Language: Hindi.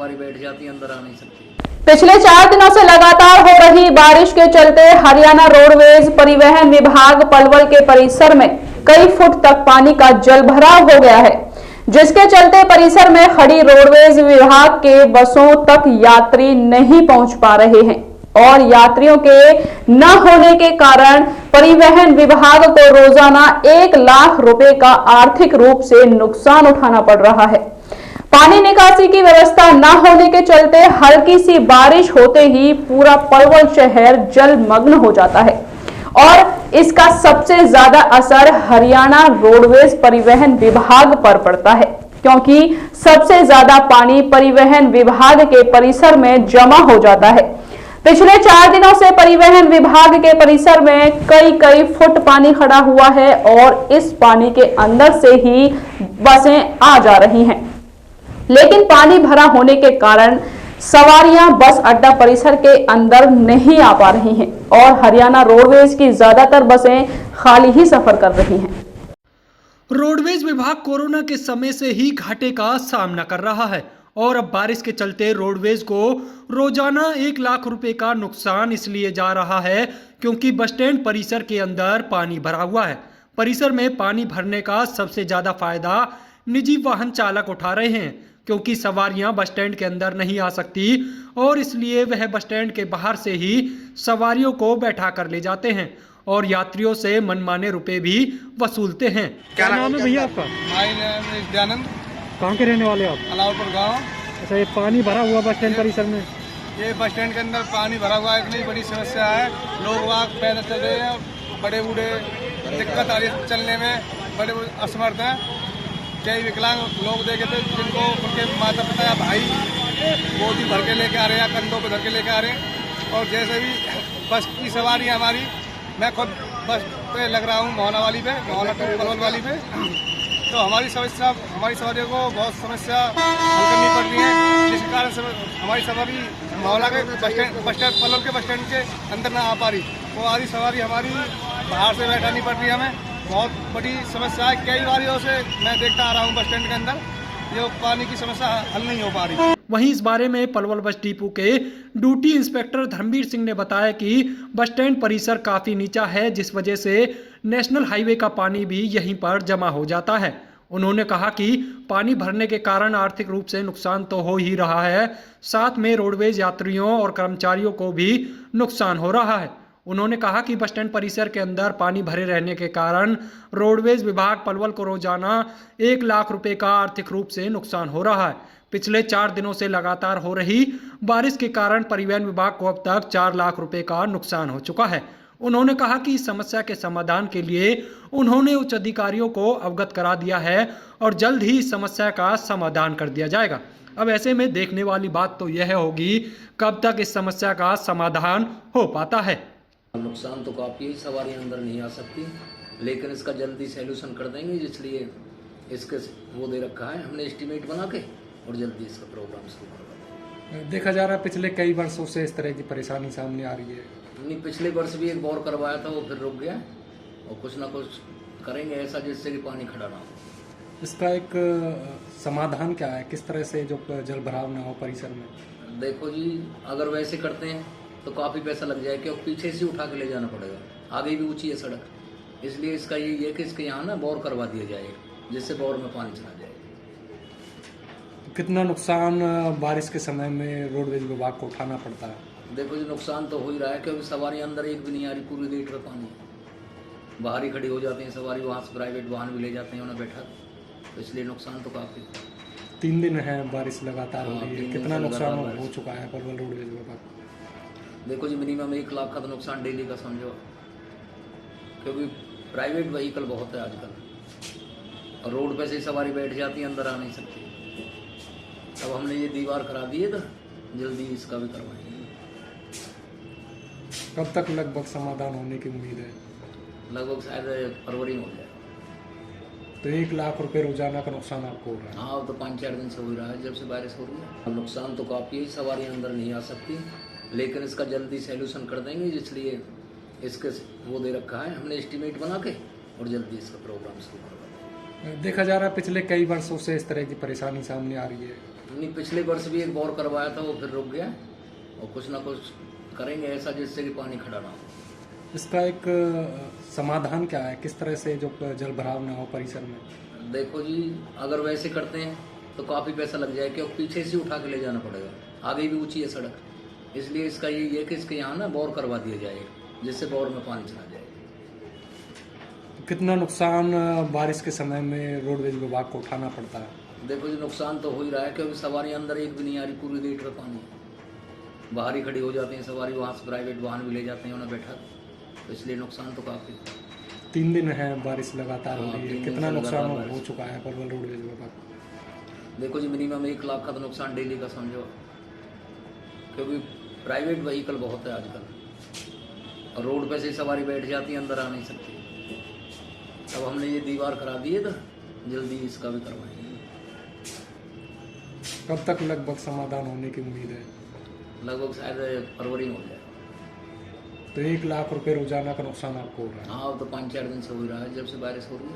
सवारी बैठ जाती है, अंदर आ नहीं सकती। पिछले 4 दिनों से लगातार हो रही बारिश के चलते हरियाणा रोडवेज परिवहन विभाग पलवल के परिसर में कई फुट तक पानी का जलभराव हो गया है, जिसके चलते परिसर में खड़ी रोडवेज विभाग के बसों तक यात्री नहीं पहुंच पा रहे हैं और यात्रियों के न होने के कारण परिवहन विभाग को रोजाना 1 लाख रुपए का आर्थिक रूप से नुकसान उठाना पड़ रहा है। पानी निकासी की व्यवस्था न होने के चलते हल्की सी बारिश होते ही पूरा पलवल शहर जलमग्न हो जाता है और इसका सबसे ज्यादा असर हरियाणा रोडवेज परिवहन विभाग पर पड़ता है, क्योंकि सबसे ज्यादा पानी परिवहन विभाग के परिसर में जमा हो जाता है। पिछले 4 दिनों से परिवहन विभाग के परिसर में कई फुट पानी खड़ा हुआ है और इस पानी के अंदर से ही बसें आ जा रही हैं, लेकिन पानी भरा होने के कारण सवारियां बस अड्डा परिसर के अंदर नहीं आ पा रही हैं और हरियाणा रोडवेज की ज्यादातर बसें खाली ही सफर कर रही हैं। रोडवेज विभाग कोरोना के समय से ही घाटे का सामना कर रहा है और अब बारिश के चलते रोडवेज को रोजाना 1 लाख रुपए का नुकसान इसलिए जा रहा है क्योंकि बस स्टैंड परिसर के अंदर पानी भरा हुआ है। परिसर में पानी भरने का सबसे ज्यादा फायदा निजी वाहन चालक उठा रहे हैं, क्योंकि सवारियां बस स्टैंड के अंदर नहीं आ सकती और इसलिए वह बस स्टैंड के बाहर से ही सवारियों को बैठा कर ले जाते हैं और यात्रियों से मनमाने रुपए भी वसूलते हैं। क्या नाम है भैया आपका? My name is Dayanand. कहाँ के रहने वाले आप? अलावपुर गांव। अच्छा, ये पानी भरा हुआ बस स्टैंड परिसर में? ये बस स्टैंड के अंदर पानी भरा हुआ है, इतनी बड़ी समस्या है। लोग वहाँ पैदल चल रहे हैं, बड़े बूढ़े दिक्कत आ रही है चलने में, बड़े असमर्थ हैं। कई विकलांग लोग देखे थे जिनको उनके माता पिता या भाई गोदी भर के लेके आ रहे हैं या कंधों पर धर के लेके आ रहे हैं। और जैसे भी बस की सवारी हमारी, मैं खुद बस पे लग रहा हूँ मोहना वाली पे, मोहना पलवल वाली पे, तो हमारी सवारियों को बहुत समस्या हल करनी पड़ रही है, जिसके कारण हमारी सवारी मोहना के बस स्टैंड पलवल के बस स्टैंड के अंदर ना आ पा रही। वो आधी सवारी हमारी बाहर से बैठानी पड़ रही है। हमें बहुत बड़ी समस्या है। कई बारियों से मैं देखता आ रहा हूँ बस स्टैंड के अंदर ये पानी की समस्या हल नहीं हो पा रही। वहीं इस बारे में पलवल बस डिपो के ड्यूटी इंस्पेक्टर धर्मवीर सिंह ने बताया कि बस स्टैंड परिसर काफी नीचा है, जिस वजह से नेशनल हाईवे का पानी भी यहीं पर जमा हो जाता है। उन्होंने कहा कि पानी भरने के कारण आर्थिक रूप से नुकसान तो हो ही रहा है, साथ में रोडवेज यात्रियों और कर्मचारियों को भी नुकसान हो रहा है। उन्होंने कहा कि बस स्टैंड परिसर के अंदर पानी भरे रहने के कारण रोडवेज विभाग पलवल को रोजाना 1 लाख रुपए का आर्थिक रूप से नुकसान हो रहा है। पिछले 4 दिनों से लगातार हो रही बारिश के कारण परिवहन विभाग को अब तक 4 लाख रुपए का नुकसान हो चुका है। उन्होंने कहा कि इस समस्या के समाधान के लिए उन्होंने उच्च अधिकारियों को अवगत करा दिया है और जल्द ही इस समस्या का समाधान कर दिया जाएगा। अब ऐसे में देखने वाली बात तो यह होगी कब तक इस समस्या का समाधान हो पाता है। नुकसान तो काफ़ी है, सवारी अंदर नहीं आ सकती, लेकिन इसका जल्दी सैल्यूशन कर देंगे, इसलिए इसके वो दे रखा है हमने एस्टीमेट बना के और जल्दी इसका प्रोग्राम शुरू करवा। देखा जा रहा है पिछले कई वर्षों से इस तरह की परेशानी सामने आ रही है। नहीं, पिछले वर्ष भी एक बोर करवाया था, वो फिर रुक गया और कुछ ना कुछ करेंगे ऐसा जिससे कि पानी खड़ा ना हो। इसका एक समाधान क्या है, किस तरह से जो जल भराव ना हो परिसर में? देखो जी, अगर वैसे करते हैं तो काफ़ी पैसा लग जाए, क्योंकि पीछे से उठा के ले जाना पड़ेगा, आगे भी ऊंची है सड़क, इसलिए इसका ये है कि इसके यहाँ ना बोर करवा दिया जाए जिससे बोर में पानी चला जाए। कितना नुकसान बारिश के समय में रोडवेज विभाग को उठाना पड़ता है? देखो जी, नुकसान तो हो ही रहा है, क्योंकि सवारी अंदर एक भी नहीं आ रही, पूरी गेट पर पानी है, बाहर ही खड़ी हो जाती हैं सवारी, वहाँ से प्राइवेट वाहन भी ले जाते हैं उन्हें बैठा, तो इसलिए नुकसान तो काफ़ी। 3 दिन है बारिश लगातार हो रही है, कितना नुकसान हो चुका है पलवल रोडवेज विभाग? देखो जी, मिनिमम 1 लाख का तो नुकसान डेली का समझो, क्योंकि प्राइवेट व्हीकल बहुत है आजकल और रोड पे से सवारी बैठ जाती है, अंदर आ नहीं सकती। अब हमने ये दीवार करा दी है, तो जल्दी इसका भी करवाएंगे। कब तक लगभग समाधान होने की उम्मीद है? लगभग शायद फरवरी में हो जाए। तो 1 लाख रुपए रोजाना का नुकसान आपको हो रहा है? हाँ, तो 5-4 दिन से हो रहा है जब से बारिश हो रही है। नुकसान तो काफ़ी है, सवारी अंदर नहीं आ सकती, लेकिन इसका जल्दी सैल्यूशन कर देंगे, इसलिए इसके वो दे रखा है हमने एस्टीमेट बना के और जल्दी इसका प्रोग्राम शुरू करवा देंगे। देखा जा रहा है पिछले कई वर्षों से इस तरह की परेशानी सामने आ रही है। नहीं, पिछले वर्ष भी एक बोर करवाया था, वो फिर रुक गया और कुछ ना कुछ करेंगे ऐसा जिससे कि पानी खड़ा ना हो। इसका एक समाधान क्या है, किस तरह से जो जल भराव ना हो परिसर में? देखो जी, अगर वैसे करते हैं तो काफ़ी पैसा लग जाए, क्योंकि पीछे से उठा के ले जाना पड़ेगा, आगे भी ऊंची है सड़क, इसलिए इसका ये है कि इसके यहाँ ना बोर करवा दिया जाए जिससे बोर में पानी चला जाए। कितना नुकसान बारिश के समय में रोडवेज विभाग को उठाना पड़ता है? देखो जी, नुकसान तो हो ही रहा है, क्योंकि सवारी अंदर एक भी नहीं आ रही, पूरी गेट पर पानी है, बाहर ही खड़ी हो जाती हैं सवारी, वहाँ से प्राइवेट वाहन भी ले जाते हैं उन्हें बैठा, तो इसलिए नुकसान तो काफ़ी। 3 दिन है बारिश लगातार हो रही है, 3 दिन कितना से नुकसान लगातार हो बारिश। चुका है पलवल रोडवेज विभाग? देखो जी, मिनिमम 1 लाख का तो नुकसान डेली का समझो, क्योंकि प्राइवेट व्हीकल बहुत है आजकल और रोड पे से सवारी बैठ जाती है, अंदर आ नहीं सकती। अब हमने ये दीवार करा दी है, तो जल्दी इसका भी करवाएंगे। कब तक लगभग समाधान होने की उम्मीद है? लगभग शायद फरवरी में हो जाए। तो 1 लाख रुपए रोजाना का नुकसान आपको हो रहा है। हाँ, अब तो 5-4 दिन से हो ही रहा है जब से बारिश हो रही है।